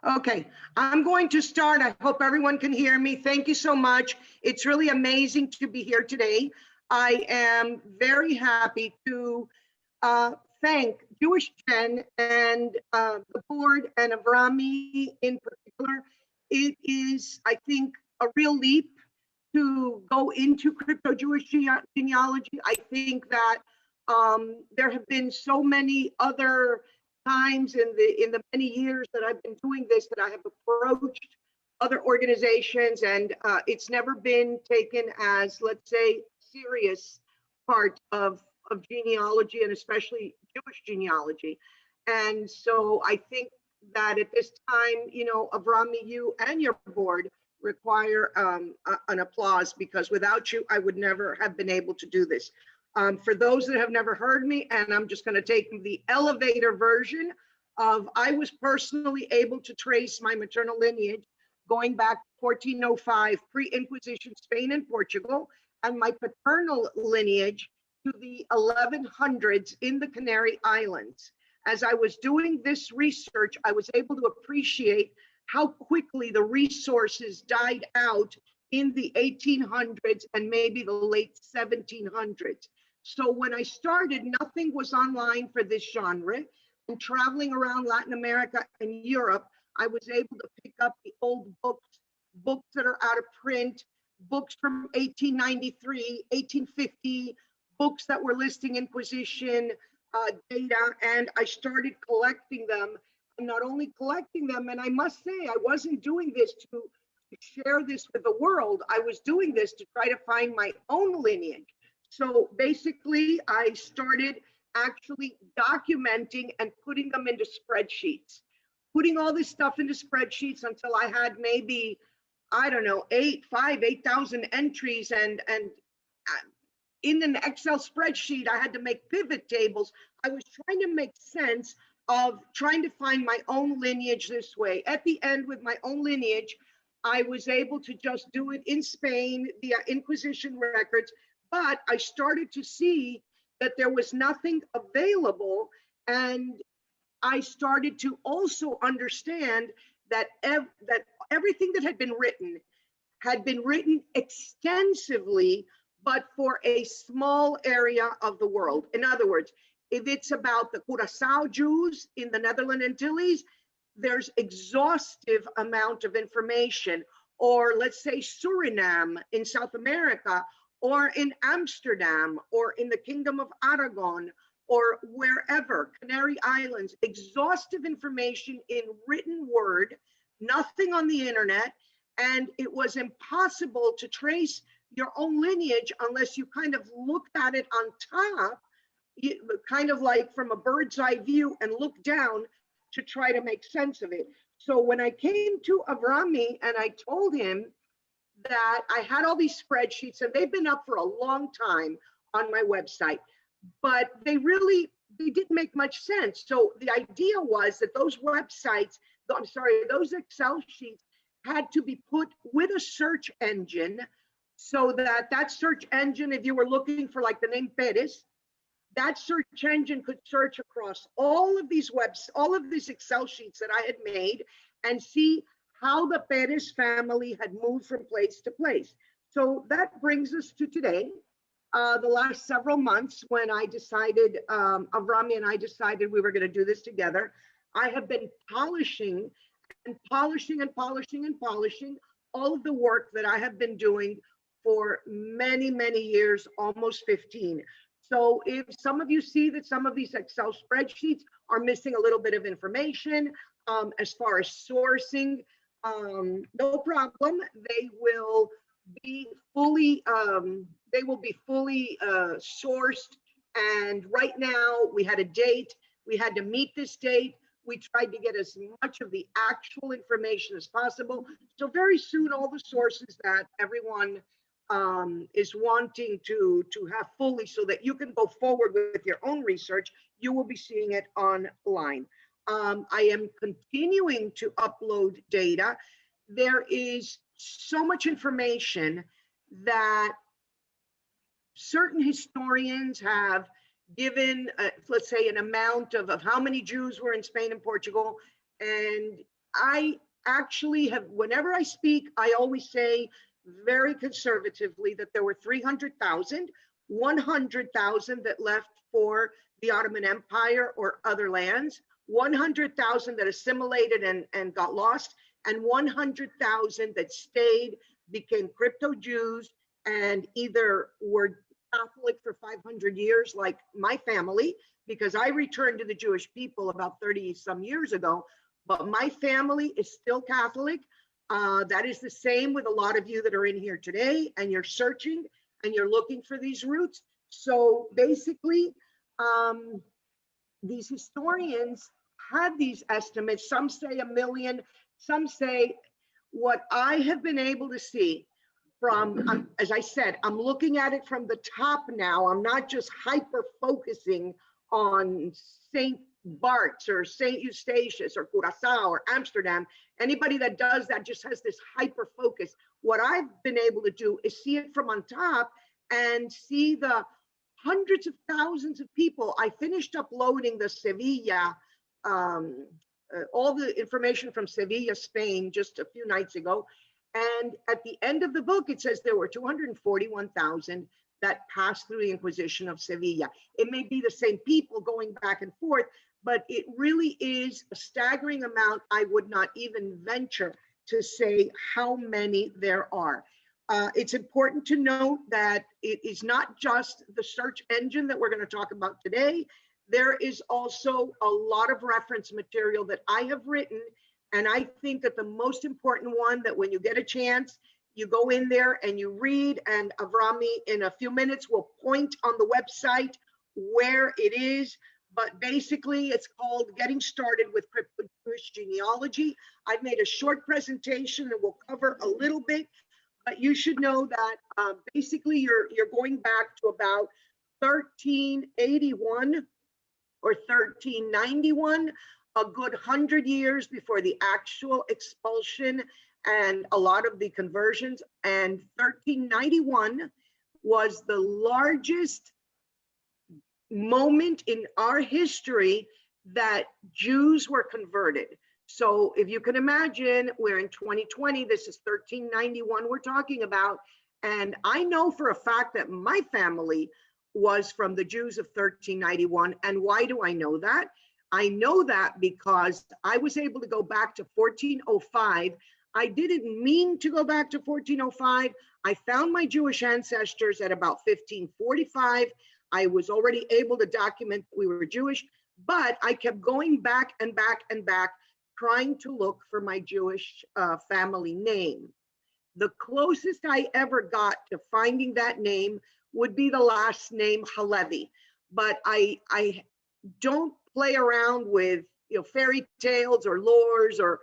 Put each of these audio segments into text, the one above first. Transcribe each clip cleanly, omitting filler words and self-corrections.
Okay, I'm going to start. I hope everyone can hear me. Thank you so much. It's really amazing to be here today. I am very happy to thank JewishGen and the board and Avrami in particular. It is, I think, a real leap to go into Crypto-Jewish genealogy. I think that there have been so many other times in the many years that I've been doing this that I have approached other organizations, and it's never been taken as, let's say, serious part of genealogy, and especially Jewish genealogy. And so I think that at this time, you know, Avrami, you and your board require an applause, because without you, I would never have been able to do this. For those that have never heard me, and I'm just going to take the elevator version of, I was personally able to trace my maternal lineage going back 1405, pre-Inquisition Spain and Portugal, and my paternal lineage to the 1100s in the Canary Islands. As I was doing this research, I was able to appreciate how quickly the resources died out in the 1800s and maybe the late 1700s. So when I started, nothing was online for this genre. And traveling around Latin America and Europe, I was able to pick up the old books that are out of print, books from 1893, 1850, books that were listing Inquisition data, and I started collecting them. And not only collecting them, and I must say, I wasn't doing this to share this with the world. I was doing this to try to find my own lineage. So basically, I started actually documenting and putting them into spreadsheets, putting all this stuff into spreadsheets until I had maybe, I don't know, 8,000 entries. And in an Excel spreadsheet, I had to make pivot tables. I was trying to make sense of trying to find my own lineage this way. At the end, with my own lineage, I was able to just do it in Spain via Inquisition records, but I started to see that there was nothing available, and I started to also understand that everything that had been written extensively, but for a small area of the world. In other words, if it's about the Curaçao Jews in the Netherlands Antilles, there's exhaustive amount of information. Or let's say Suriname in South America, or in Amsterdam, or in the Kingdom of Aragon, or wherever, Canary Islands, exhaustive information in written word, nothing on the internet, and it was impossible to trace your own lineage unless you kind of looked at it on top, kind of like from a bird's eye view, and look down to try to make sense of it. So when I came to Avrami and I told him that I had all these spreadsheets, and they've been up for a long time on my website, but they didn't make much sense. So the idea was that those websites, those Excel sheets had to be put with a search engine, so that search engine, if you were looking for like the name Perez, that search engine could search across all of these Excel sheets that I had made and see how the Perez family had moved from place to place. So that brings us to today, the last several months, when I decided, Avrami and I decided we were going to do this together. I have been polishing and polishing and polishing and polishing all of the work that I have been doing for many, many years, almost 15. So if some of you see that some of these Excel spreadsheets are missing a little bit of information as far as sourcing, no problem. They will be fully sourced. And right now we had a date. We had to meet this date. We tried to get as much of the actual information as possible. So very soon, all the sources that everyone is wanting to have fully, so that you can go forward with your own research, you will be seeing it online. I am continuing to upload data. There is so much information that certain historians have given, let's say, an amount of how many Jews were in Spain and Portugal, and I actually have, whenever I speak, I always say very conservatively that there were 300,000, 100,000 that left for the Ottoman Empire or other lands, 100,000 that assimilated and got lost, and 100,000 that stayed, became Crypto-Jews, and either were Catholic for 500 years, like my family, because I returned to the Jewish people about 30 some years ago, but my family is still Catholic. That is the same with a lot of you that are in here today, and you're searching and you're looking for these roots. So basically, these historians had these estimates. Some say 1 million, some say. What I have been able to see from, as I said, I'm looking at it from the top now. I'm not just hyper focusing on St. Bart's or St. Eustatius or Curaçao or Amsterdam. Anybody that does that just has this hyper focus. What I've been able to do is see it from on top and see the hundreds of thousands of people. I finished uploading the Sevilla, all the information from Sevilla, Spain, just a few nights ago. And at the end of the book, it says there were 241,000 that passed through the Inquisition of Sevilla. It may be the same people going back and forth, but it really is a staggering amount. I would not even venture to say how many there are. It's important to note that it is not just the search engine that we're going to talk about today. There is also a lot of reference material that I have written, and I think that the most important one, that when you get a chance, you go in there and you read, and Avrami in a few minutes will point on the website where it is. But basically, it's called Getting Started with Crypto-Jewish Genealogy. I've made a short presentation and we'll cover a little bit, but you should know that basically you're going back to about 1381 or 1391, a good 100 years before the actual expulsion and a lot of the conversions. And 1391 was the largest moment in our history that Jews were converted. So if you can imagine, we're in 2020, this is 1391 we're talking about. And I know for a fact that my family was from the Jews of 1391. And why do I know that? I know that because I was able to go back to 1405. I didn't mean to go back to 1405. I found my Jewish ancestors at about 1545. I was already able to document we were Jewish, but I kept going back and back and back, trying to look for my Jewish family name. The closest I ever got to finding that name would be the last name Halevi, but I don't play around with fairy tales or lores or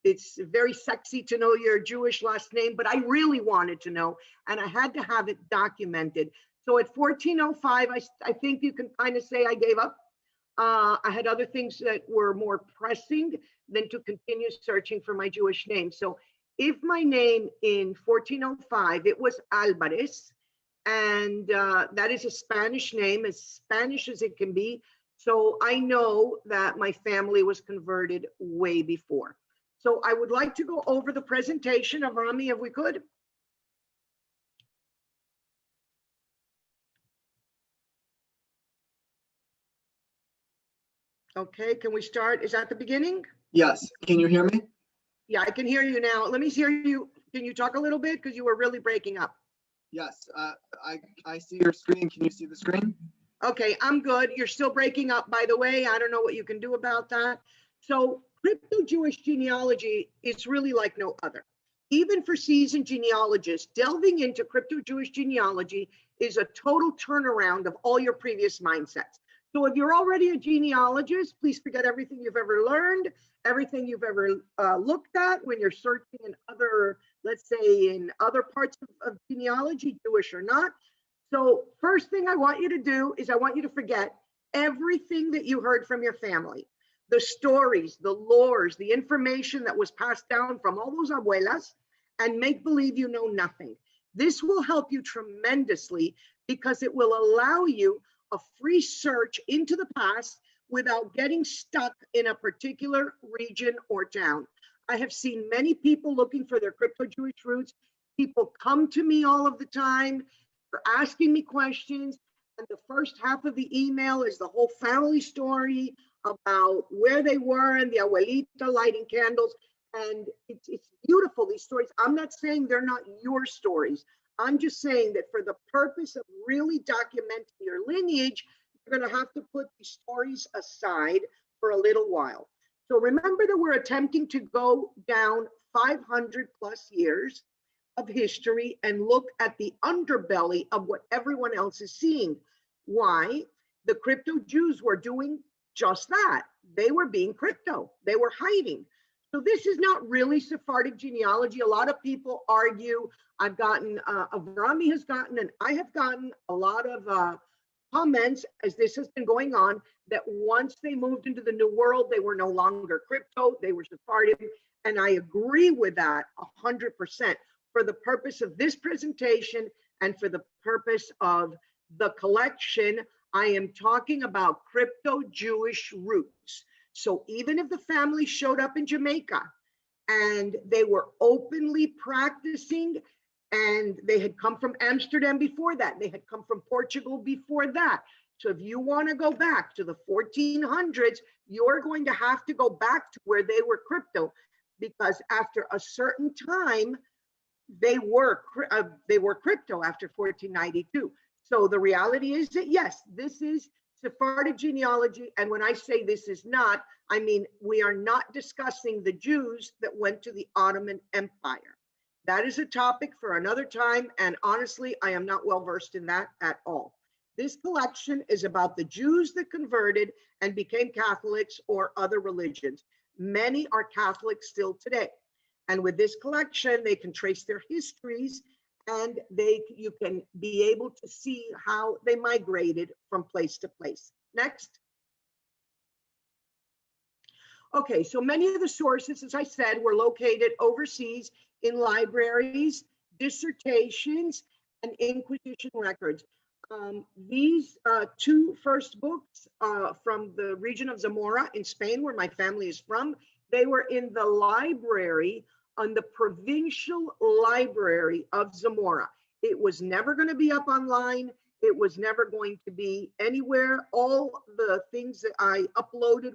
it's very sexy to know your Jewish last name, but I really wanted to know, and I had to have it documented. So at 1405, I think you can kind of say I gave up. I had other things that were more pressing than to continue searching for my Jewish name. So if my name in 1405, it was Alvarez, and that is a Spanish name, as Spanish as it can be. So I know that my family was converted way before. So I would like to go over the presentation of Rami, if we could. Okay, can we start? Is that the beginning? Yes, can you hear me? Yeah, I can hear you now. Let me hear you. Can you talk a little bit? Because you were really breaking up. Yes, I see your screen. Can you see the screen? Okay, I'm good. You're still breaking up, by the way. I don't know what you can do about that. So Crypto-Jewish genealogy is really like no other. Even for seasoned genealogists, delving into Crypto-Jewish genealogy is a total turnaround of all your previous mindsets. So if you're already a genealogist, please forget everything you've ever learned, everything you've ever looked at when you're searching in other, let's say in other parts of genealogy, Jewish or not. So first thing I want you to do is I want you to forget everything that you heard from your family, the stories, the lores, the information that was passed down from all those abuelas, and make believe you know nothing. This will help you tremendously because it will allow you a free search into the past without getting stuck in a particular region or town. I have seen many people looking for their crypto-Jewish roots. People come to me all of the time for asking me questions. And the first half of the email is the whole family story about where they were and the abuelita lighting candles. And it's beautiful, these stories. I'm not saying they're not your stories. I'm just saying that for the purpose of really documenting your lineage, you're going to have to put these stories aside for a little while. So remember that we're attempting to go down 500 plus years of history and look at the underbelly of what everyone else is seeing. Why? The Crypto-Jews were doing just that. They were being crypto. They were hiding. So this is not really Sephardic genealogy. A lot of people argue. I've gotten, Avrami has gotten, and I have gotten a lot of comments as this has been going on, that once they moved into the New World, they were no longer crypto, they were Sephardic. And I agree with that 100%. For the purpose of this presentation and for the purpose of the collection, I am talking about crypto-Jewish roots. So even if the family showed up in Jamaica and they were openly practicing, and they had come from Amsterdam before that, they had come from Portugal before that. So if you want to go back to the 1400s, you're going to have to go back to where they were crypto, because after a certain time, they were crypto after 1492. So the reality is that, yes, this is Sephardic genealogy. And when I say this is not, I mean, we are not discussing the Jews that went to the Ottoman Empire. That is a topic for another time. And honestly, I am not well versed in that at all. This collection is about the Jews that converted and became Catholics or other religions. Many are Catholics still today. And with this collection, they can trace their histories, and you can be able to see how they migrated from place to place. Next. Okay, so many of the sources, as I said, were located overseas in libraries, dissertations, and Inquisition records. These two first books from the region of Zamora in Spain, where my family is from, they were in the library on the provincial library of Zamora. It was never going to be up online. It was never going to be anywhere. All the things that I uploaded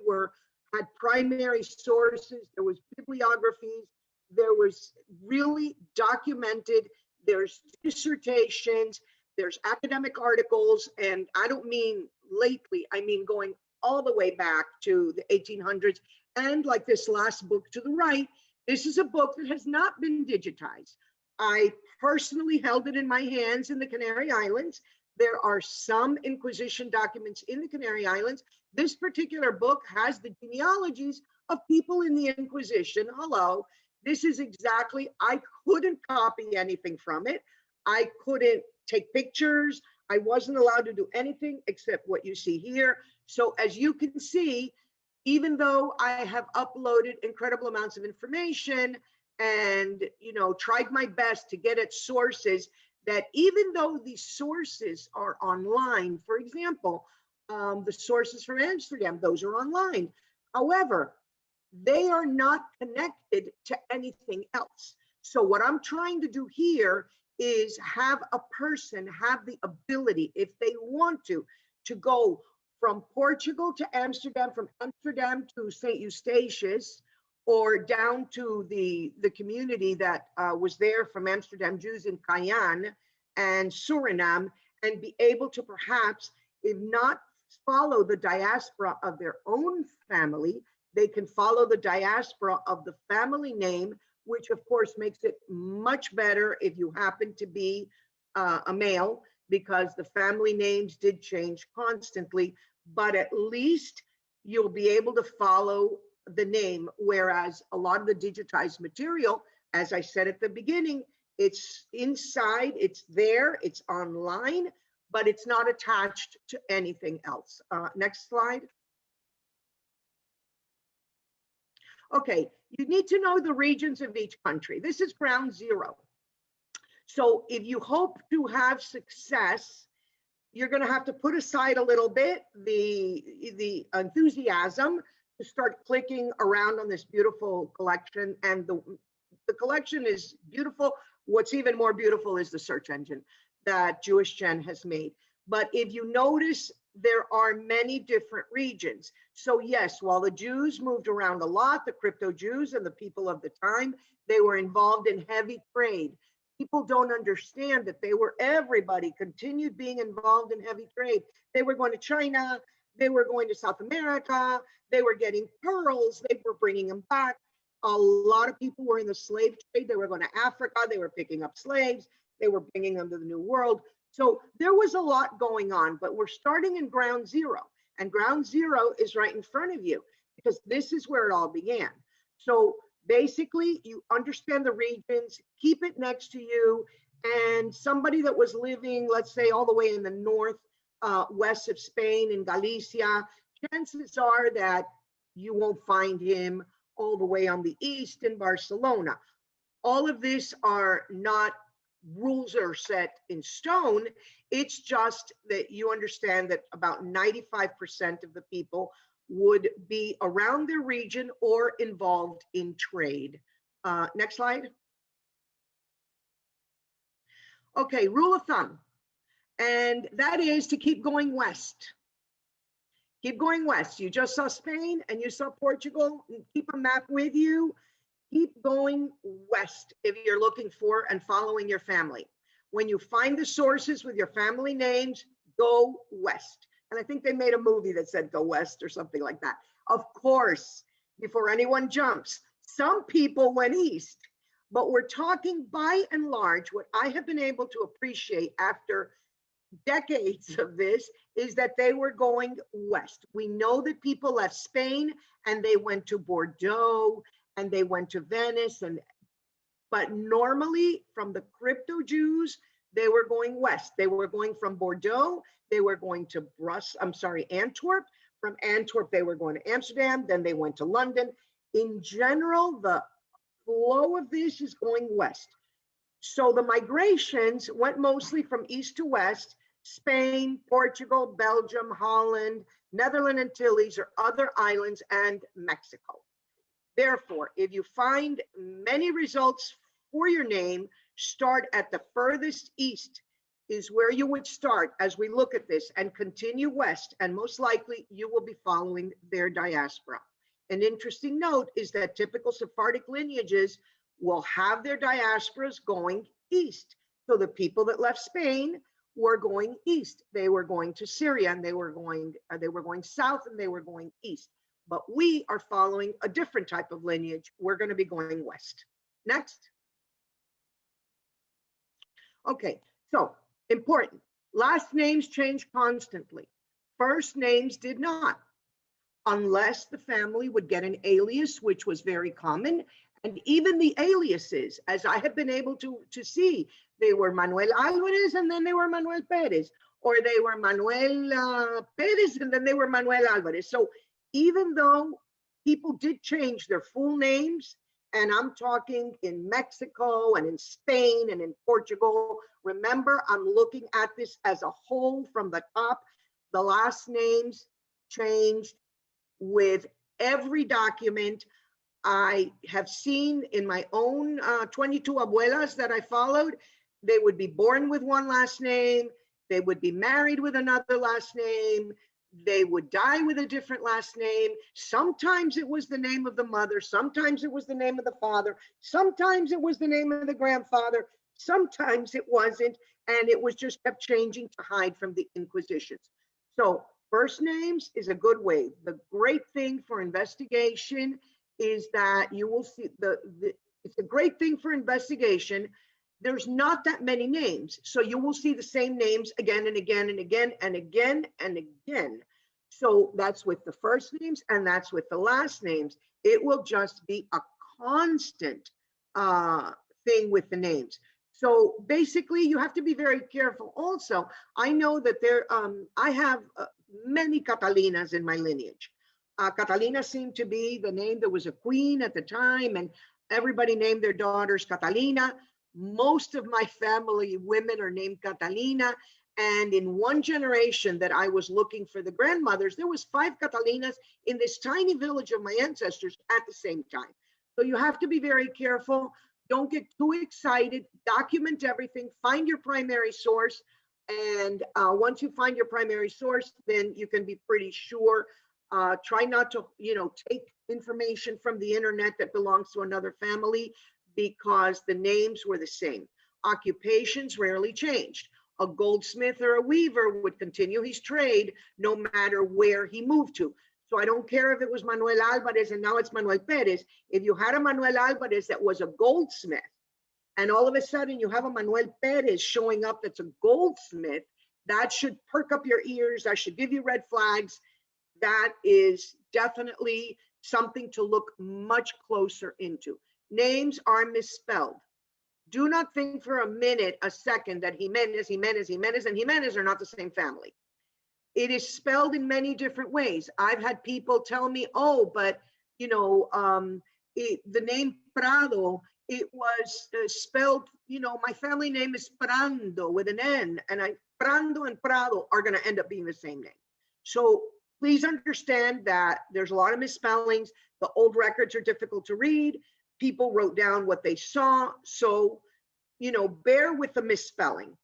had primary sources. There was bibliographies. There was really documented. There's dissertations. There's academic articles. And I don't mean lately. I mean going all the way back to the 1800s. And like this last book to the right, this is a book that has not been digitized. I personally held it in my hands in the Canary Islands. There are some Inquisition documents in the Canary Islands. This particular book has the genealogies of people in the Inquisition. Hello, this is exactly, I couldn't copy anything from it. I couldn't take pictures. I wasn't allowed to do anything except what you see here. So as you can see, even though I have uploaded incredible amounts of information and, tried my best to get at sources, that even though these sources are online, for example, the sources from Amsterdam, those are online. However, they are not connected to anything else. So what I'm trying to do here is have a person have the ability, if they want to go from Portugal to Amsterdam, from Amsterdam to St. Eustatius, or down to the community that was there from Amsterdam Jews in Cayenne and Suriname, and be able to perhaps, if not follow the diaspora of their own family, they can follow the diaspora of the family name, which of course makes it much better if you happen to be a male, because the family names did change constantly. But at least you'll be able to follow the name, whereas a lot of the digitized material, as I said at the beginning, it's inside, it's there, it's online, but it's not attached to anything else. Next slide. Okay, you need to know the regions of each country. This is ground zero. So if you hope to have success you're going to have to put aside a little bit the enthusiasm to start clicking around on this beautiful collection. And the collection is beautiful. What's even more beautiful is the search engine that JewishGen has made. But if you notice, there are many different regions. So yes, while the Jews moved around a lot, the Crypto-Jews and the people of the time, they were involved in heavy trade. People don't understand that everybody continued being involved in heavy trade. They were going to China, they were going to South America, they were getting pearls, they were bringing them back. A lot of people were in the slave trade. They were going to Africa, they were picking up slaves, they were bringing them to the New World. So there was a lot going on, but we're starting in ground zero. And ground zero is right in front of you because this is where it all began. So basically, you understand the regions, keep it next to you, and somebody that was living, let's say, all the way in the north, west of Spain, in Galicia, chances are that you won't find him all the way on the east in Barcelona. All of this are not rules are set in stone. It's just that you understand that about 95% of the people would be around their region or involved in trade. Next slide. Okay, rule of thumb. And that is to keep going west. Keep going west. You just saw Spain and you saw Portugal. Keep a map with you. Keep going west if you're looking for and following your family. When you find the sources with your family names, go west. And I think they made a movie that said go west or something like that. Of course, before anyone jumps, some people went east, but we're talking by and large, what I have been able to appreciate after decades of this is that they were going west. We know that people left Spain and they went to Bordeaux and they went to Venice, but normally from the Crypto-Jews, they were going west. They were going from Bordeaux, they were going to Antwerp. From Antwerp, they were going to Amsterdam, then they went to London. In general, the flow of this is going west. So the migrations went mostly from east to west, Spain, Portugal, Belgium, Holland, Netherlands Antilles or other islands, and Mexico. Therefore, if you find many results for your name, start at the furthest east is where you would start as we look at this and continue west, and most likely you will be following their diaspora. An interesting note is that typical Sephardic lineages will have their diasporas going east. So the people that left Spain were going east. They were going to Syria and they were going south and they were going east. But we are following a different type of lineage. We're going to be going west. Next. Okay, so important. Last names change constantly. First names did not, unless the family would get an alias, which was very common. And even the aliases, as I have been able to see, they were Manuel Alvarez and then they were Manuel Perez, or they were Manuel Perez and then they were Manuel Alvarez. So even though people did change their full names, and I'm talking in Mexico and in Spain and in Portugal, remember, I'm looking at this as a whole from the top. The last names changed with every document. I have seen in my own 22 abuelas that I followed, they would be born with one last name, they would be married with another last name, they would die with a different last name. Sometimes it was the name of the mother, sometimes it was the name of the father, sometimes it was the name of the grandfather, sometimes it wasn't, and it was just kept changing to hide from the Inquisitions. So first names is a good way. The great thing for investigation is that you will see it's a great thing for investigation. There's not that many names, so you will see the same names again and again and again and again and again. So that's with the first names and that's with the last names. It will just be a constant thing with the names. So basically, you have to be very careful. Also, I know that I have many Catalinas in my lineage. Catalina seemed to be the name that was a queen at the time, and everybody named their daughters Catalina. Most of my family women are named Catalina, And in one generation that I was looking for the grandmothers, there was 5 Catalinas in this tiny village of my ancestors at the same time. So you have to be very careful. Don't get too excited. Document everything. Find your primary source. And once you find your primary source, then you can be pretty sure. Try not to, take information from the internet that belongs to another family, because the names were the same. Occupations rarely changed. A goldsmith or a weaver would continue his trade no matter where he moved to. So I don't care if it was Manuel Alvarez and now it's Manuel Perez. If you had a Manuel Alvarez that was a goldsmith, and all of a sudden you have a Manuel Perez showing up that's a goldsmith, that should perk up your ears. That should give you red flags. That is definitely something to look much closer into. Names are misspelled. Do not think for a minute, a second, that Jimenez, and Jimenez are not the same family. It is spelled in many different ways. I've had people tell me, oh, but the name Prado, it was spelled, my family name is Prando with an N, and Prando and Prado are going to end up being the same name. So please understand that there's a lot of misspellings. The old records are difficult to read. People wrote down what they saw. So, bear with the misspelling,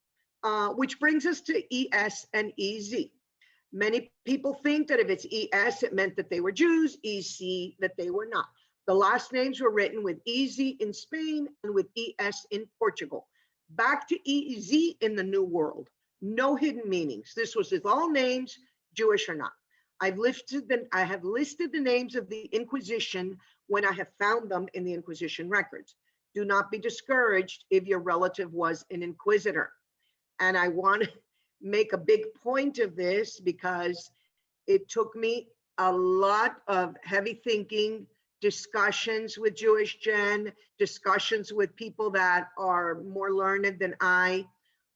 which brings us to ES and EZ. Many people think that if it's ES, it meant that they were Jews, EC, that they were not. The last names were written with EZ in Spain and with ES in Portugal. Back to EZ in the New World. No hidden meanings. This was with all names, Jewish or not. I have listed the names of the Inquisition when I have found them in the Inquisition records. Do not be discouraged if your relative was an inquisitor. And I want to make a big point of this because it took me a lot of heavy thinking, discussions with JewishGen, discussions with people that are more learned than I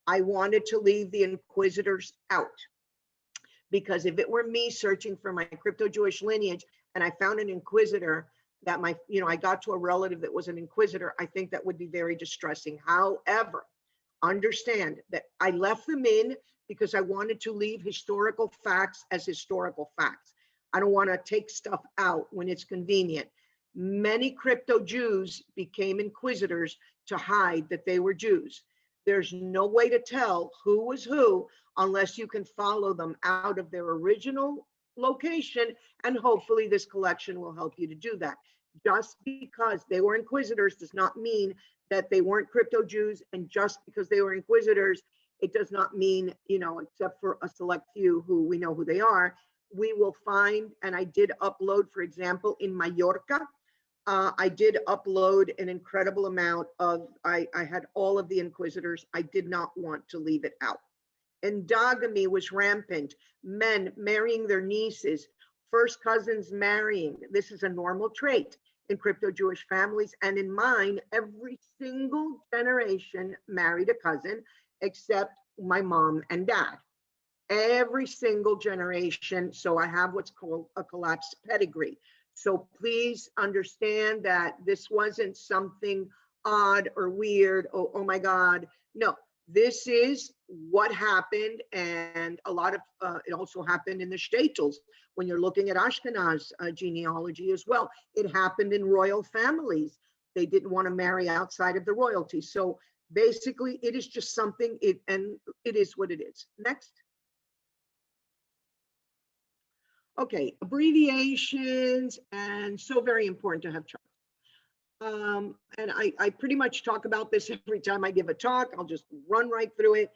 wanted to leave the inquisitors out. Because if it were me searching for my crypto-Jewish lineage and I found an inquisitor that I got to a relative that was an inquisitor, I think that would be very distressing. However, understand that I left them in because I wanted to leave historical facts as historical facts. I don't want to take stuff out when it's convenient. Many crypto-Jews became inquisitors to hide that they were Jews. There's no way to tell who was who unless you can follow them out of their original location, and hopefully this collection will help you to do that. Just because they were inquisitors does not mean that they weren't crypto-Jews, and just because they were inquisitors, it does not mean, except for a select few who we know who they are, we will find, and I did upload, for example, in Mallorca, I did upload an incredible amount of, I had all of the inquisitors. I did not want to leave it out. Endogamy was rampant. Men marrying their nieces, first cousins marrying. This is a normal trait in crypto-Jewish families. And in mine, every single generation married a cousin except my mom and dad. Every single generation. So I have what's called a collapsed pedigree. So please understand that this wasn't something odd or weird. Oh my God. No, this is what happened. And a lot of it also happened in the shtetls. When you're looking at Ashkenaz genealogy as well, it happened in royal families. They didn't want to marry outside of the royalty. So basically it is just something, and it is what it is. Next. Okay, abbreviations, and so very important to have charts. And I pretty much talk about this every time I give a talk. I'll just run right through it.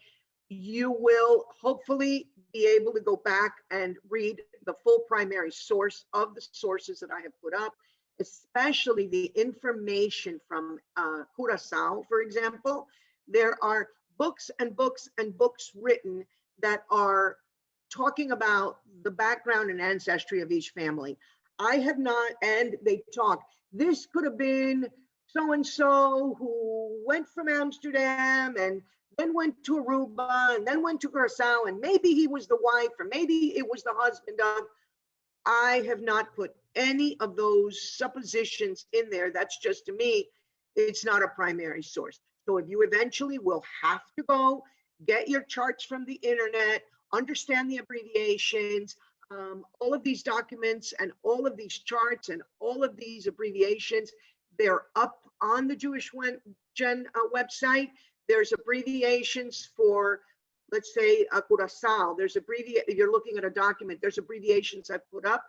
You will hopefully be able to go back and read the full primary source of the sources that I have put up, especially the information from Curacao, for example. There are books and books and books written that are talking about the background and ancestry of each family. I have not, and they talk, this could have been so-and-so who went from Amsterdam and then went to Aruba and then went to Curacao, and maybe he was the wife or maybe it was the husband of. I have not put any of those suppositions in there. That's just, to me, it's not a primary source. So if you eventually will have to go get your charts from the internet, understand the abbreviations. All of these documents and all of these charts and all of these abbreviations, they're up on the JewishGen website. There's abbreviations for, let's say, Curaçao. There's you're looking at a document, there's abbreviations I've put up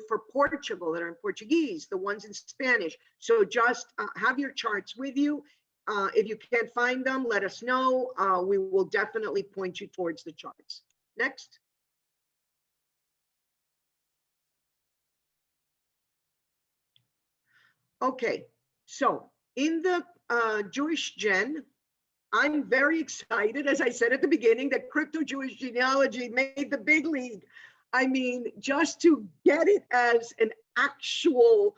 for Portugal that are in Portuguese, the ones in Spanish. So just have your charts with you. If you can't find them, let us know. We will definitely point you towards the charts. Next. Okay, so in the JewishGen, I'm very excited, as I said at the beginning, that Crypto-Jewish Genealogy made the big league. I mean, just to get it as an actual,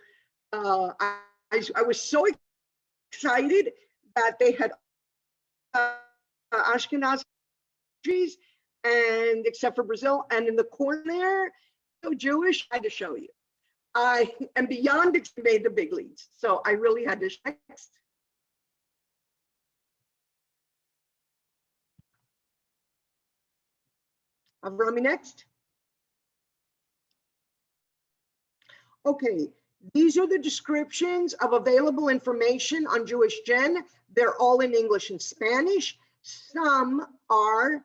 I was so excited that they had Ashkenazi countries, and except for Brazil, and in the corner there, so Jewish, I had to show you. I am beyond made the big leagues, so I really had to next. Avrami, next. Okay, these are the descriptions of available information on JewishGen. They're all in English and Spanish. Some are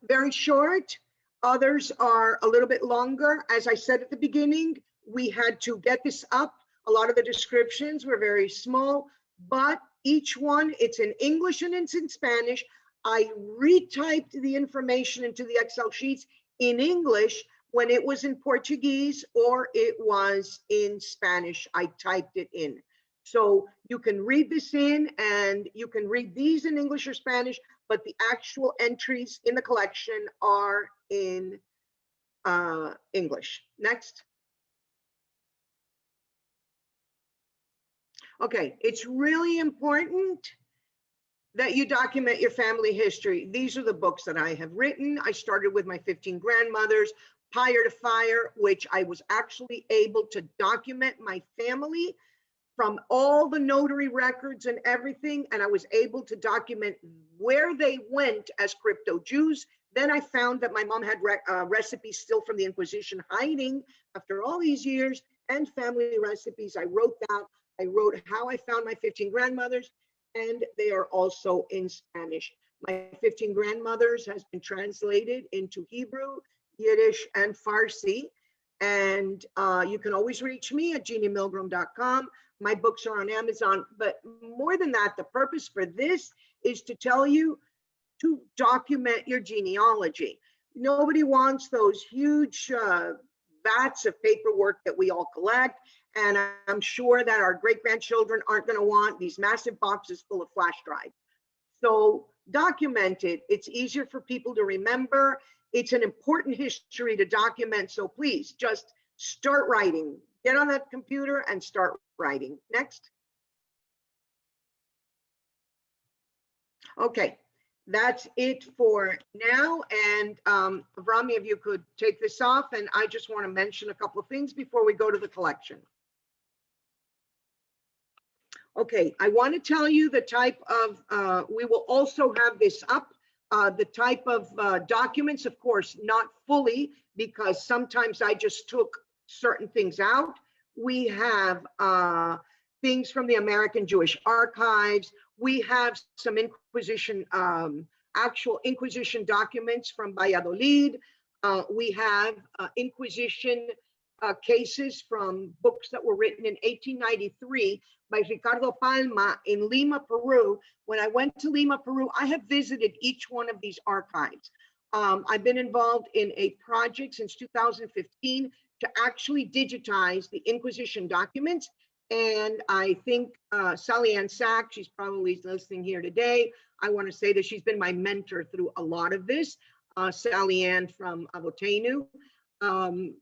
very short. Others are a little bit longer. As I said at the beginning, we had to get this up. A lot of the descriptions were very small, but each one, it's in English and it's in Spanish. I retyped the information into the Excel sheets in English when it was in Portuguese or it was in Spanish. I typed it in. So you can read this in and you can read these in English or Spanish, but the actual entries in the collection are in English. Next. Okay, it's really important that you document your family history. These are the books that I have written. I started with my 15 grandmothers, Pyre to Fire, which I was actually able to document my family from all the notary records and everything, and I was able to document where they went as Cripto-Jews. Then I found that my mom had recipes still from the Inquisition hiding after all these years, and family recipes. I wrote that. I wrote how I found my 15 grandmothers, and they are also in Spanish. My 15 grandmothers has been translated into Hebrew, Yiddish, and Farsi. And you can always reach me at jeanniemilgram.com. My books are on Amazon, but more than that, the purpose for this is to tell you to document your genealogy. Nobody wants those huge vats of paperwork that we all collect. And I'm sure that our great-grandchildren aren't going to want these massive boxes full of flash drives. So document it. It's easier for people to remember. It's an important history to document. So please just start writing. Get on that computer and start writing. Next. Okay, that's it for now. And Avrami, if you could take this off. And I just want to mention a couple of things before we go to the collection. Okay, I want to tell you the type of, we will also have this up, the type of documents, of course, not fully, because sometimes I just took certain things out. We have things from the American Jewish Archives. We have some Inquisition, actual Inquisition documents from Valladolid. We have Inquisition cases from books that were written in 1893 by Ricardo Palma in Lima, Peru. When I went to Lima, Peru, I have visited each one of these archives. I've been involved in a project since 2015 to actually digitize the Inquisition documents. And I think Sally Ann Sack, she's probably listening here today. I want to say that she's been my mentor through a lot of this. Sally Ann from Avotenu.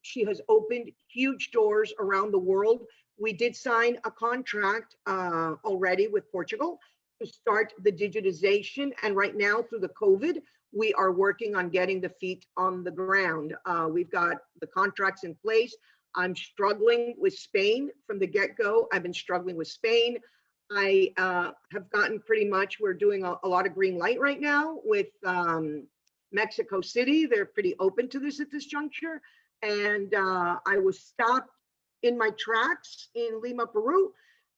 She has opened huge doors around the world. We did sign a contract already with Portugal to start the digitization. And right now through the COVID, we are working on getting the feet on the ground. We've got the contracts in place. I'm struggling with Spain from the get-go. I've been struggling with Spain. I have gotten pretty much, we're doing a lot of green light right now with Mexico City. They're pretty open to this at this juncture. And I was stopped in my tracks in Lima, Peru.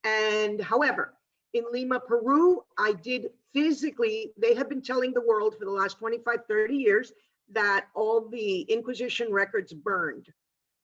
And however, in Lima, Peru, I did physically, they have been telling the world for the last 25, 30 years that all the Inquisition records burned.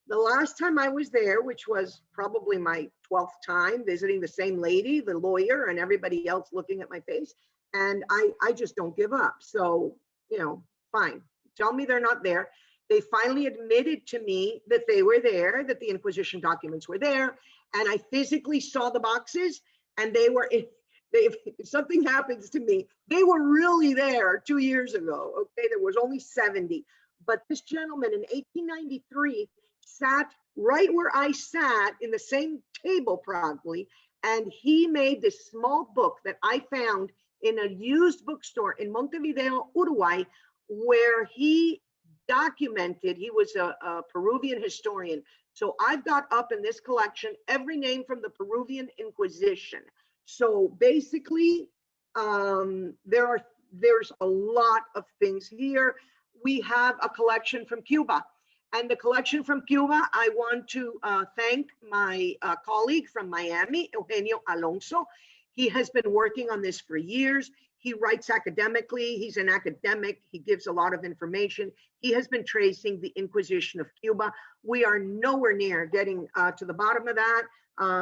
The last time I was there, which was probably my 12th time visiting the same lady, the lawyer, and everybody else looking at my face, and I just don't give up. So, you know, fine, tell me they're not there. They finally admitted to me that they were there, that the Inquisition documents were there, and I physically saw the boxes, and they were, if something happens to me, they were really there 2 years ago, okay? There was only 70. But this gentleman in 1893 sat right where I sat in the same table probably, and he made this small book that I found in a used bookstore in Montevideo, Uruguay, where he documented, he was a Peruvian historian. So I've got up in this collection every name from the Peruvian Inquisition. So basically, there's a lot of things here. We have a collection from Cuba. And the collection from Cuba, I want to thank my colleague from Miami, Eugenio Alonso. He has been working on this for years. He writes academically. He's an academic. He gives a lot of information. He has been tracing the Inquisition of Cuba. We are nowhere near getting to the bottom of that.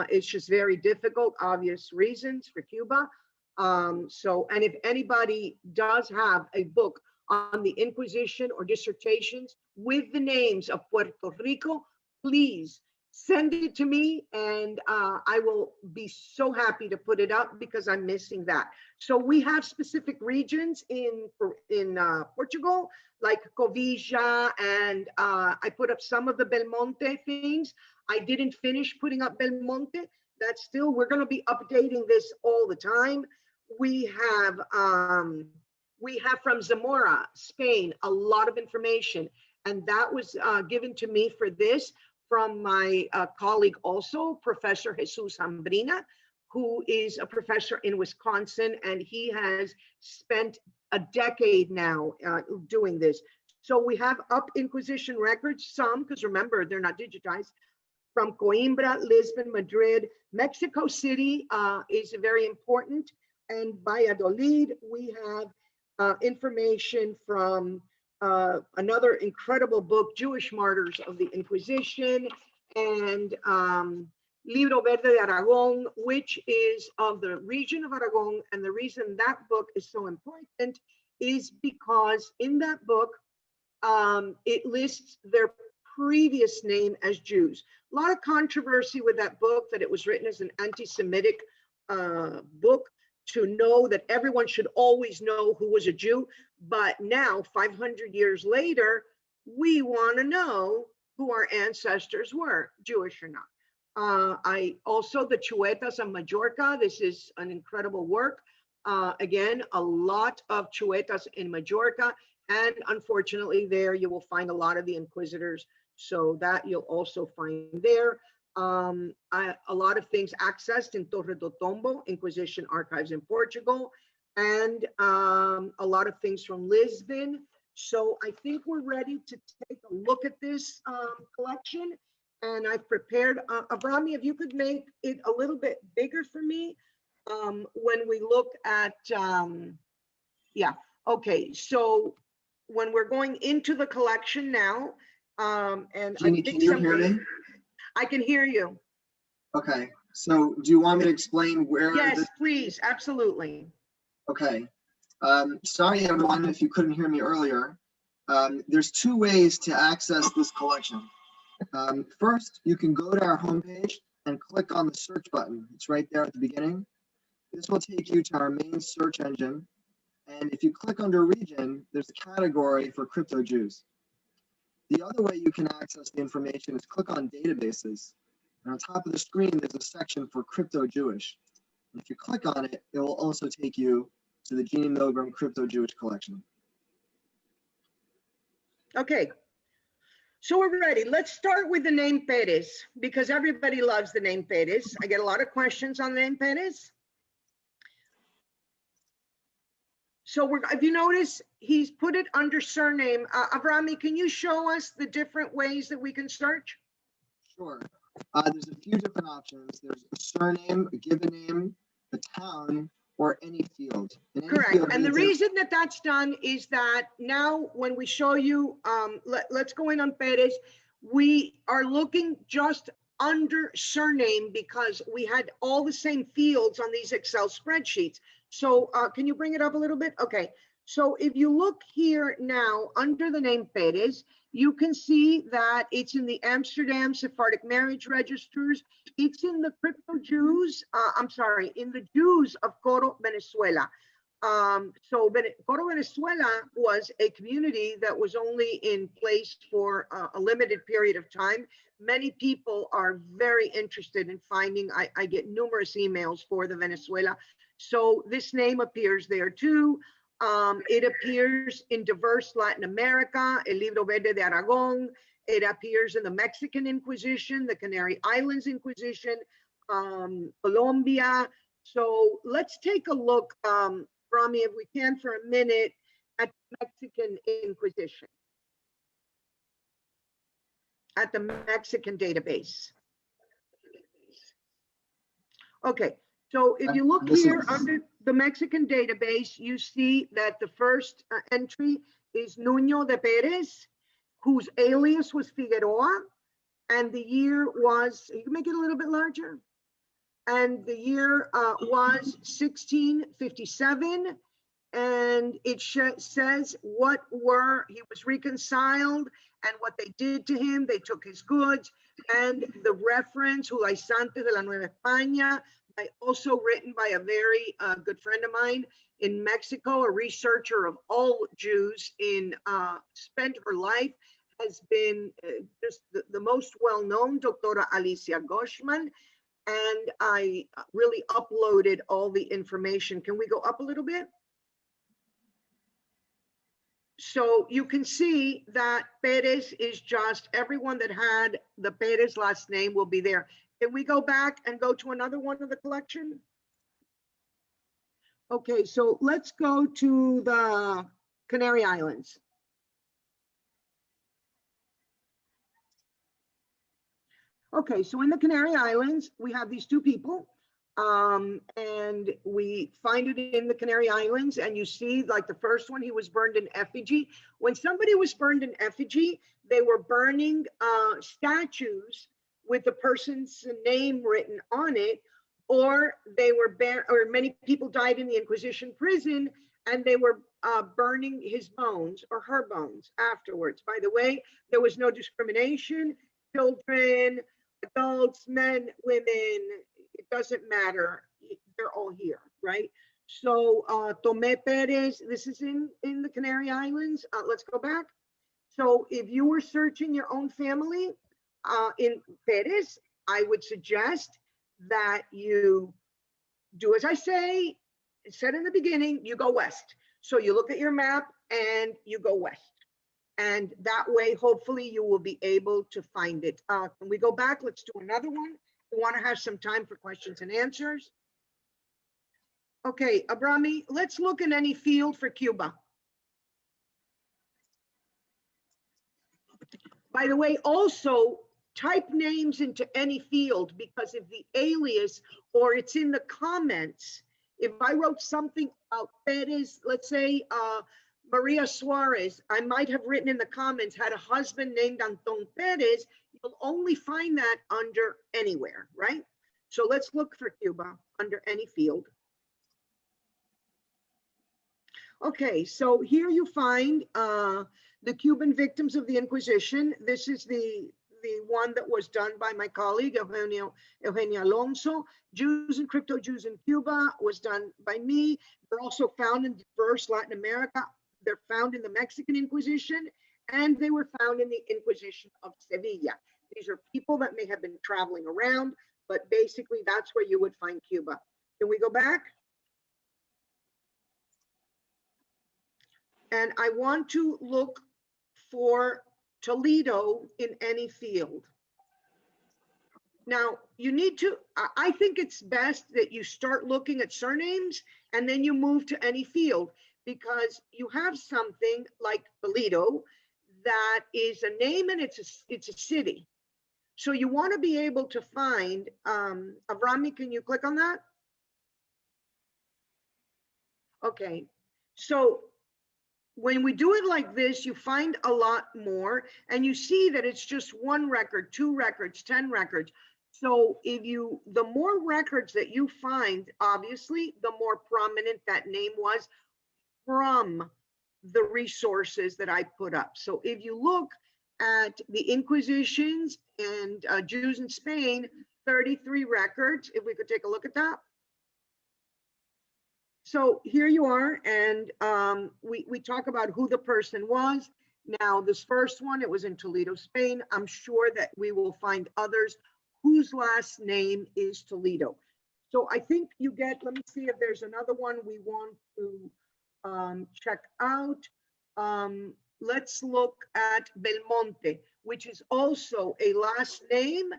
It's just very difficult, obvious reasons for Cuba. And if anybody does have a book on the Inquisition or dissertations with the names of Puerto Rico, please send it to me, and I will be so happy to put it up because I'm missing that. So we have specific regions in Portugal, like Covija, and I put up some of the Belmonte things. I didn't finish putting up Belmonte. That's still, we're going to be updating this all the time. We have from Zamora, Spain, a lot of information, and that was given to me for this from my colleague also, Professor Jesus Hambrina, who is a professor in Wisconsin, and he has spent a decade now doing this. So we have up Inquisition records, some, because remember, they're not digitized, from Coimbra, Lisbon, Madrid. Mexico City is very important, and Valladolid. We have information from another incredible book, Jewish Martyrs of the Inquisition, and Libro Verde de Aragón, which is of the region of Aragon. And the reason that book is so important is because in that book, it lists their previous name as Jews. A lot of controversy with that book, that it was written as an anti-Semitic book, to know that everyone should always know who was a Jew. But now, 500 years later, we want to know who our ancestors were, Jewish or not. I also, the Chuetas of Majorca, this is an incredible work. Again, a lot of Chuetas in Majorca, and unfortunately there you will find a lot of the inquisitors, so that you'll also find there. A lot of things accessed in Torre do Tombo, Inquisition archives in Portugal, and a lot of things from Lisbon. So I think we're ready to take a look at this collection. And I've prepared, Abrami, if you could make it a little bit bigger for me when we look at, yeah, okay. So when we're going into the collection now, and Jeannie, I think can you hear me? I can hear you. Okay, so do you want me to explain where? Yes, please, absolutely. Okay, sorry everyone if you couldn't hear me earlier. There's two ways to access this collection. First, you can go to our homepage and click on the search button. It's right there at the beginning. This will take you to our main search engine. And if you click under region, there's a category for Crypto-Jews. The other way you can access the information is click on databases. And on top of the screen, there's a section for Crypto-Jewish. And if you click on it, it will also take you to the Jeannie Milgram Crypto-Jewish collection. Okay. So we're ready. Let's start with the name Perez, because everybody loves the name Perez. I get a lot of questions on the name Perez. So if you notice, he's put it under surname. Avrami, can you show us the different ways that we can search? Sure. There's a few different options. There's a surname, a given name, a town, or any field. Correct. And the reason that that's done is that now when we show you, let's go in on Perez, we are looking just under surname because we had all the same fields on these Excel spreadsheets. So can you bring it up a little bit? Okay. So if you look here now under the name Perez, you can see that it's in the Amsterdam Sephardic marriage registers. It's in the Cripto-Jews, in the Jews of Coro, Venezuela. Coro, Venezuela was a community that was only in place for a limited period of time. Many people are very interested in finding, I get numerous emails for the Venezuela. So this name appears there too. It appears in diverse Latin America, El Libro Verde de Aragón. It appears in the Mexican Inquisition, the Canary Islands Inquisition, Colombia. So let's take a look, Rami, if we can for a minute, at the Mexican Inquisition, at the Mexican database. Okay. So if you look here under the Mexican database, you see that the first entry is Nuño de Pérez, whose alias was Figueroa, and the year was, you can make it a little bit larger, and the year was 1657, and it says what were, he was reconciled and what they did to him. They took his goods, and the reference, Judaizante de la Nueva España, also written by a very good friend of mine in Mexico, a researcher of all Jews spent her life, has been just the most well-known, Doctora Alicia Goshman, and I really uploaded all the information. Can we go up a little bit? So you can see that Perez is just, everyone that had the Perez last name will be there. Can we go back and go to another one of the collection? Okay, so let's go to the Canary Islands. Okay, so in the Canary Islands, we have these two people, and we find it in the Canary Islands, and you see, like the first one, he was burned in effigy. When somebody was burned in effigy, they were burning statues with the person's name written on it, or they were or many people died in the Inquisition prison, and they were burning his bones or her bones afterwards. By the way, there was no discrimination. Children, adults, men, women, it doesn't matter. They're all here, right? So Tomé Perez, this is in the Canary Islands. Let's go back. So if you were searching your own family in Perez, I would suggest that you do as I say, said in the beginning, you go west. So you look at your map and you go west. And that way, hopefully you will be able to find it. Can we go back? Let's do another one. We want to have some time for questions and answers. Okay, Abrami, let's look in any field for Cuba. By the way, also type names into any field, because if the alias or it's in the comments, if I wrote something about Perez, let's say Maria Suarez, I might have written in the comments, had a husband named Anton Perez, you'll only find that under anywhere, right? So let's look for Cuba under any field. Okay, so here you find the Cuban victims of the Inquisition. This is the one that was done by my colleague, Eugenia Alonso. Jews and Crypto-Jews in Cuba was done by me. They're also found in diverse Latin America. They're found in the Mexican Inquisition, and they were found in the Inquisition of Sevilla. These are people that may have been traveling around, but basically that's where you would find Cuba. Can we go back? And I want to look for Toledo in any field. Now, you need to, I think it's best that you start looking at surnames and then you move to any field, because you have something like Toledo that is a name and it's a city. So you want to be able to find, Avrami, can you click on that? Okay, so when we do it like this, you find a lot more, and you see that it's just 1 record, 2 records, 10 records. So the more records that you find, obviously, the more prominent that name was from the resources that I put up. So if you look at the Inquisitions and Jews in Spain, 33 records, if we could take a look at that. So here you are, and we talk about who the person was. Now, this first one, it was in Toledo, Spain. I'm sure that we will find others whose last name is Toledo. So I think you get, let me see if there's another one we want to check out. Let's look at Belmonte, which is also a last name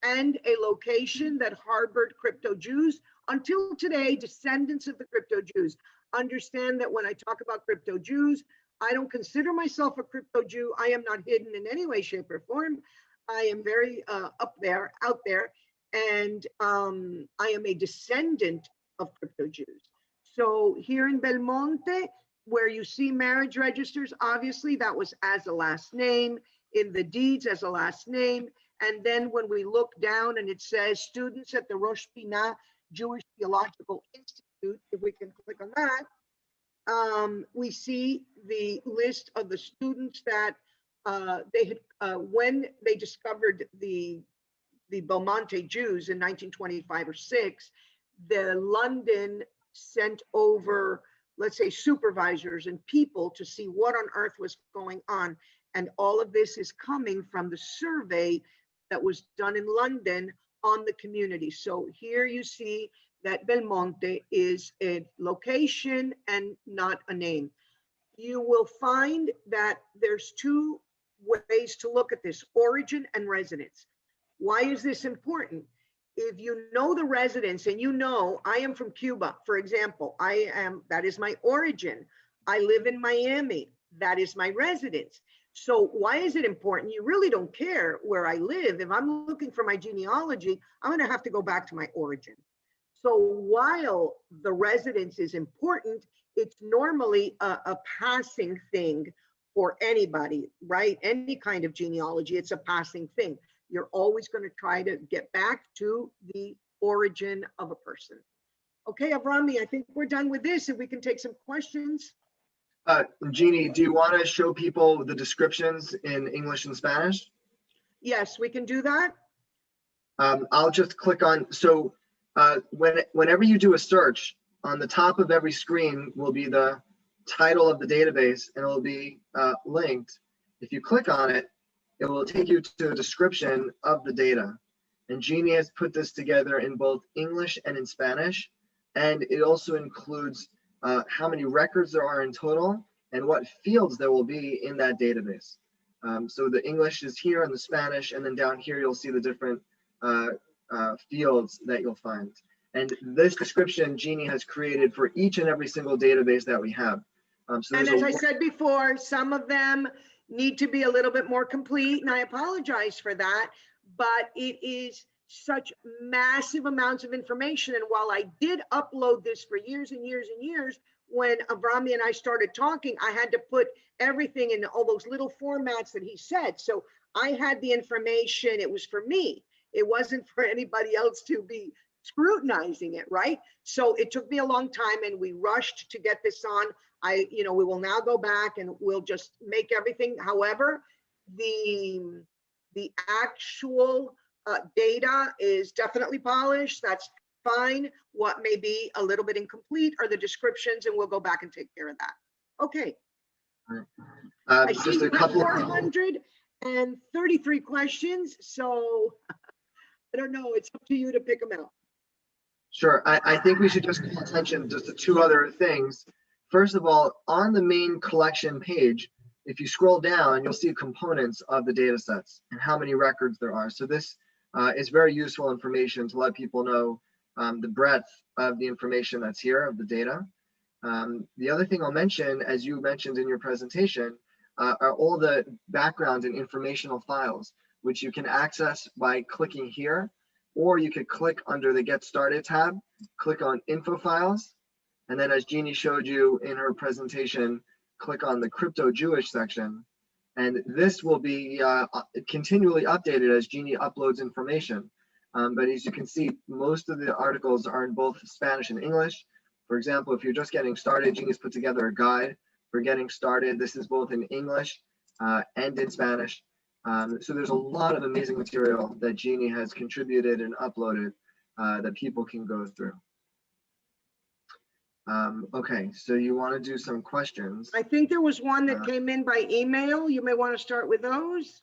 and a location that harbored Crypto-Jews. Until today, descendants of the Crypto-Jews. Understand that when I talk about Crypto-Jews, I don't consider myself a Crypto-Jew. I am not hidden in any way, shape, or form. I am very out there, and I am a descendant of Crypto-Jews. So here in Belmonte, where you see marriage registers, obviously that was as a last name, in the deeds as a last name. And then when we look down and it says students at the Rosh Pinah Jewish Theological Institute, if we can click on that, we see the list of the students that they had, when they discovered the Belmonte Jews in 1925 or 6, the London sent over, let's say, supervisors and people to see what on earth was going on. And all of this is coming from the survey that was done in London on the community. So here you see that Belmonte is a location and not a name. You will find that there's 2 ways to look at this: origin and residence. Why is this important? If you know the residence and you know, I am from Cuba, for example, that is my origin. I live in Miami, that is my residence. So why is it important? You really don't care where I live. If I'm looking for my genealogy, I'm going to have to go back to my origin. So while the residence is important, it's normally a passing thing for anybody, right? Any kind of genealogy, it's a passing thing. You're always going to try to get back to the origin of a person. Okay, Avrami, I think we're done with this. If we can take some questions. Jeannie, do you want to show people the descriptions in English and Spanish? Yes, we can do that. I'll just click on, so whenever you do a search, on the top of every screen will be the title of the database, and it will be linked. If you click on it, it will take you to a description of the data. And Jeannie has put this together in both English and in Spanish. And it also includes how many records there are in total and what fields there will be in that database. So the English is here and the Spanish, and then down here you'll see the different fields that you'll find. And this description Jeannie has created for each and every single database that we have. So and as I said before, some of them need to be a little bit more complete, and I apologize for that, but it is such massive amounts of information. And while I did upload this for years and years and years, when Avrami and I started talking, I had to put everything in all those little formats that he said. So I had the information, it was for me. It wasn't for anybody else to be scrutinizing it, right? So it took me a long time, and we rushed to get this on. We will now go back and we'll just make everything. However, the actual data is definitely polished. That's fine. What may be a little bit incomplete are the descriptions, and we'll go back and take care of that. Okay. I see just a couple 433 questions, so I don't know. It's up to you to pick them out. Sure. I think we should just call attention just to 2 other things. First of all, on the main collection page, if you scroll down, you'll see components of the data sets and how many records there are. So this is very useful information to let people know the breadth of the information that's here, of the data. The other thing I'll mention, as you mentioned in your presentation, are all the background and informational files, which you can access by clicking here, or you could click under the Get Started tab, click on Info Files, and then as Jeannie showed you in her presentation, click on the Crypto-Jewish section. And this will be continually updated as Jeannie uploads information. But as you can see, most of the articles are in both Spanish and English. For example, if you're just getting started, Jeannie's put together a guide for getting started. This is both in English and in Spanish. So there's a lot of amazing material that Jeannie has contributed and uploaded that people can go through. Okay, so you want to do some questions. I think there was one that came in by email. You may want to start with those.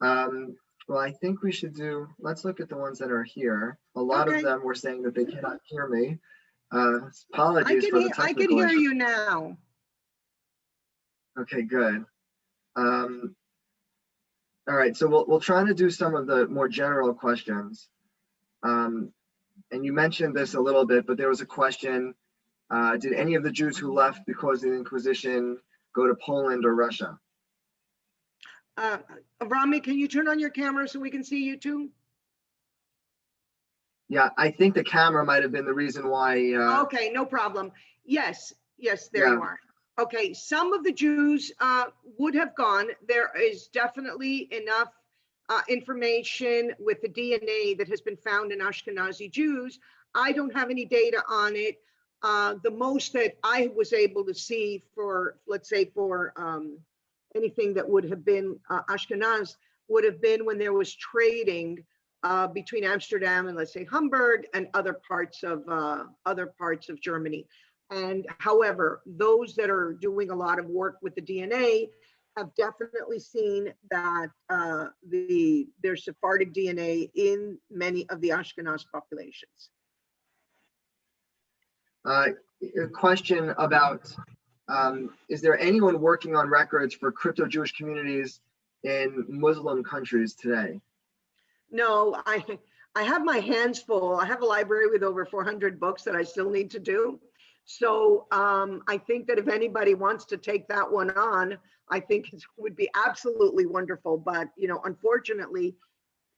Well, I think we should do, let's look at the ones that are here. A lot of them were saying that they cannot hear me. Apologies for the technical I can hear issue. you now. Okay, good. All right, so we'll try to do some of the more general questions. And you mentioned this a little bit, but there was a question, did any of the Jews who left because of the Inquisition go to Poland or Russia? Rami, can you turn on your camera so we can see you too? Yeah, I think the camera might have been the reason why. Okay, no problem. Yes, there you are. Okay, some of the Jews would have gone. There is definitely enough information with the DNA that has been found in Ashkenazi Jews. I don't have any data on it. The most that I was able to see for, let's say, for anything that would have been Ashkenaz would have been when there was trading between Amsterdam and, let's say, Hamburg and other parts of Germany. And however, those that are doing a lot of work with the DNA have definitely seen that there's Sephardic DNA in many of the Ashkenaz populations. A question about, is there anyone working on records for crypto-Jewish communities in Muslim countries today? No, I have my hands full. I have a library with over 400 books that I still need to do. So I think that if anybody wants to take that one on, I think it would be absolutely wonderful. But, unfortunately,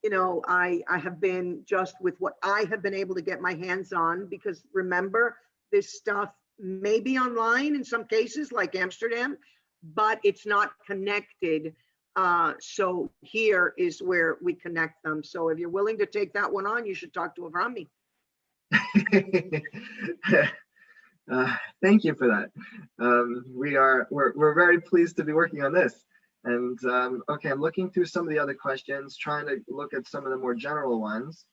I have been just with what I have been able to get my hands on, because remember, this stuff may be online in some cases like Amsterdam, but it's not connected. So here is where we connect them. So if you're willing to take that one on, you should talk to Avrami. Thank you for that. We're very pleased to be working on this. And okay, I'm looking through some of the other questions, trying to look at some of the more general ones.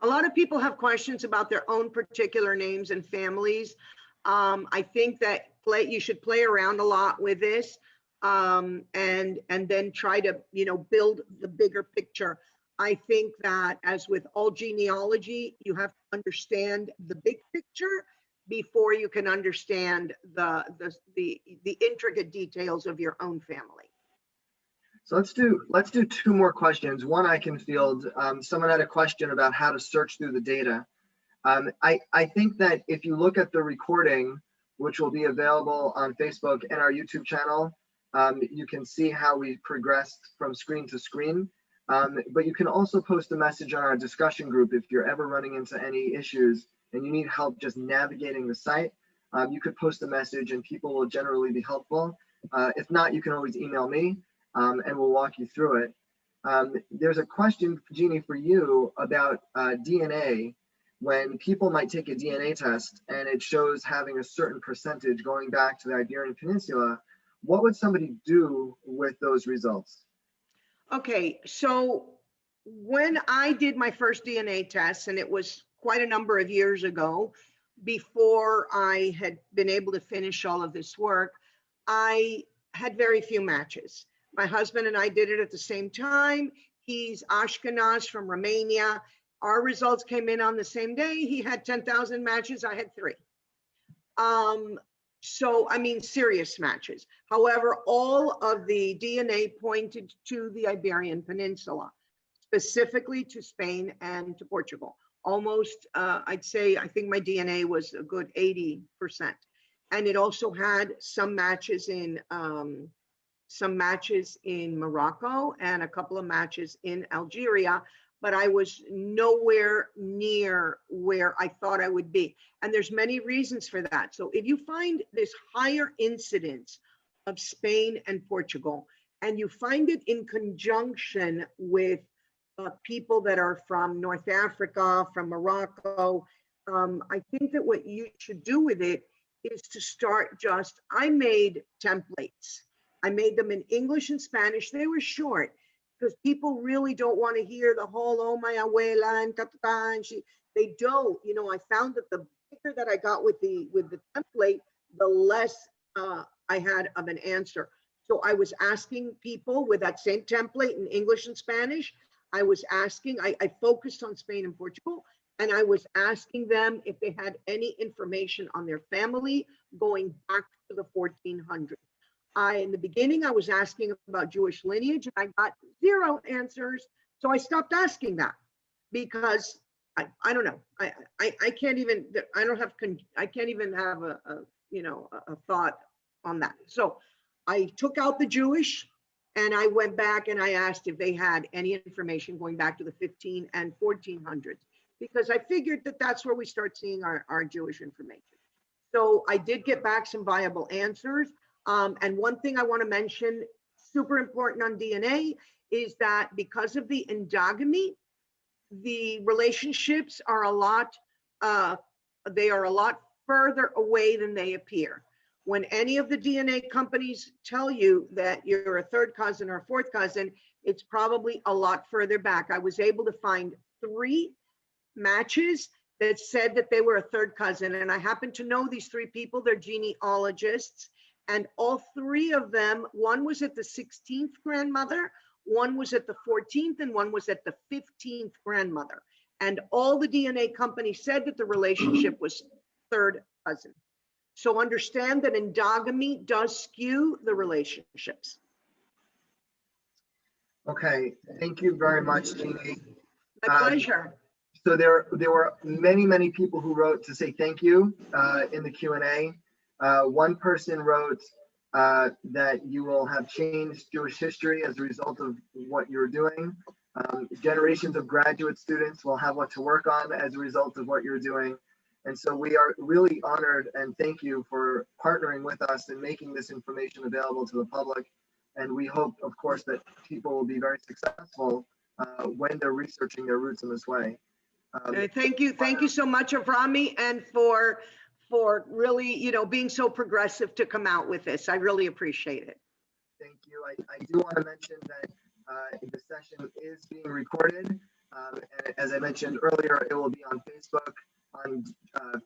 A lot of people have questions about their own particular names and families. I think that you should play around a lot with this. And then try to, build the bigger picture. I think that, as with all genealogy, you have to understand the big picture before you can understand the intricate details of your own family. So let's do two more questions. One I can field. Someone had a question about how to search through the data. I think that if you look at the recording, which will be available on Facebook and our YouTube channel, you can see how we progressed from screen to screen. But you can also post a message on our discussion group if you're ever running into any issues and you need help just navigating the site. You could post a message and people will generally be helpful. If not, you can always email me and we'll walk you through it. There's a question, Jeannie, for you about DNA. When people might take a DNA test and it shows having a certain percentage going back to the Iberian Peninsula, what would somebody do with those results? Okay, so when I did my first DNA test, and it was quite a number of years ago, before I had been able to finish all of this work, I had very few matches. My husband and I did it at the same time. He's Ashkenaz from Romania. Our results came in on the same day. He had 10,000 matches. I had 3. So, I mean, serious matches. However, all of the DNA pointed to the Iberian Peninsula, specifically to Spain and to Portugal. Almost, I'd say, I think my DNA was a good 80%. And it also had some matches in Morocco and a couple of matches in Algeria, but I was nowhere near where I thought I would be. And there's many reasons for that. So if you find this higher incidence of Spain and Portugal, and you find it in conjunction with people that are from North Africa, from Morocco, I think that what you should do with it is to start I made templates. I made them in English and Spanish. They were short because people really don't want to hear the whole, oh, my abuela, and ta, ta, ta, and they don't. You know, I found that the bigger that I got with the template, the less I had of an answer. So I was asking people with that same template in English and Spanish. I was asking, I focused on Spain and Portugal, and I was asking them if they had any information on their family going back to the 1400s. In the beginning, I was asking about Jewish lineage, and I got 0 answers. So I stopped asking that because I don't know. I can't even, I can't even have a thought on that. So I took out the Jewish, and I went back and I asked if they had any information going back to the 15 and 1400s, because I figured that that's where we start seeing our Jewish information. So I did get back some viable answers. And one thing I want to mention, super important on DNA, is that because of the endogamy, the relationships are a lot further away than they appear. When any of the DNA companies tell you that you're a third cousin or a fourth cousin, it's probably a lot further back. I was able to find 3 matches that said that they were a third cousin. And I happen to know these 3 people, they're genealogists. And all 3 of them, one was at the 16th grandmother, one was at the 14th, and one was at the 15th grandmother. And all the DNA companies said that the relationship was third cousin. So understand that endogamy does skew the relationships. Okay, thank you very much, Jeannie. My pleasure. So there were many people who wrote to say thank you in the Q&A. One person wrote that you will have changed Jewish history as a result of what you're doing. Generations of graduate students will have what to work on as a result of what you're doing. And so we are really honored and thank you for partnering with us and making this information available to the public. And we hope, of course, that people will be very successful when they're researching their roots in this way. Thank you so much, Avrami, and for really, being so progressive to come out with this. I really appreciate it. Thank you. I do want to mention that the session is being recorded. And as I mentioned earlier, it will be on Facebook, on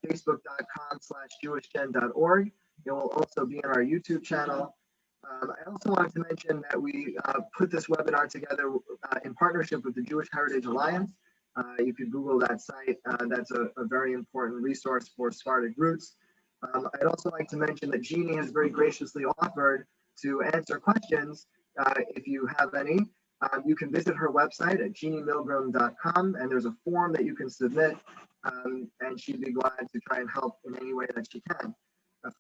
facebook.com/jewishgen.org. It will also be on our YouTube channel. I also wanted to mention that we put this webinar together in partnership with the Jewish Heritage Alliance. You could Google that site. That's a very important resource for Sephardic roots. I'd also like to mention that Jeannie has very graciously offered to answer questions if you have any. You can visit her website at jeanniemilgram.com, and there's a form that you can submit, and she'd be glad to try and help in any way that she can.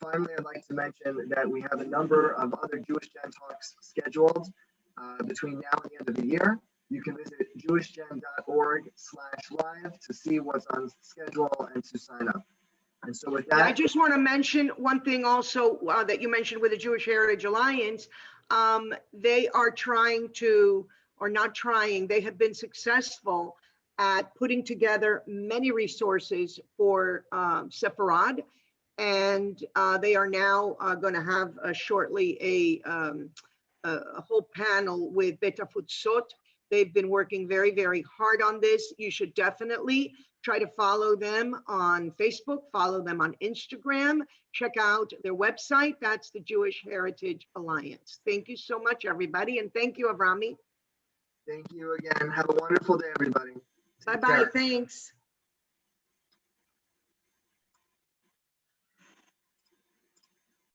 Finally, I'd like to mention that we have a number of other Jewish Gen talks scheduled between now and the end of the year. You can visit jewishgen.org/live to see what's on schedule and to sign up. And so with that, I just want to mention one thing also that you mentioned with the Jewish Heritage Alliance. They are trying to, or not trying, they have been successful at putting together many resources for Sepharad. And they are now going to have shortly a whole panel with Beta Futsot. They've been working very, very hard on this. You should definitely try to follow them on Facebook, follow them on Instagram, check out their website. That's the Jewish Heritage Alliance. Thank you so much, everybody. And thank you, Avrami. Thank you again. Have a wonderful day, everybody. Bye-bye. Thanks.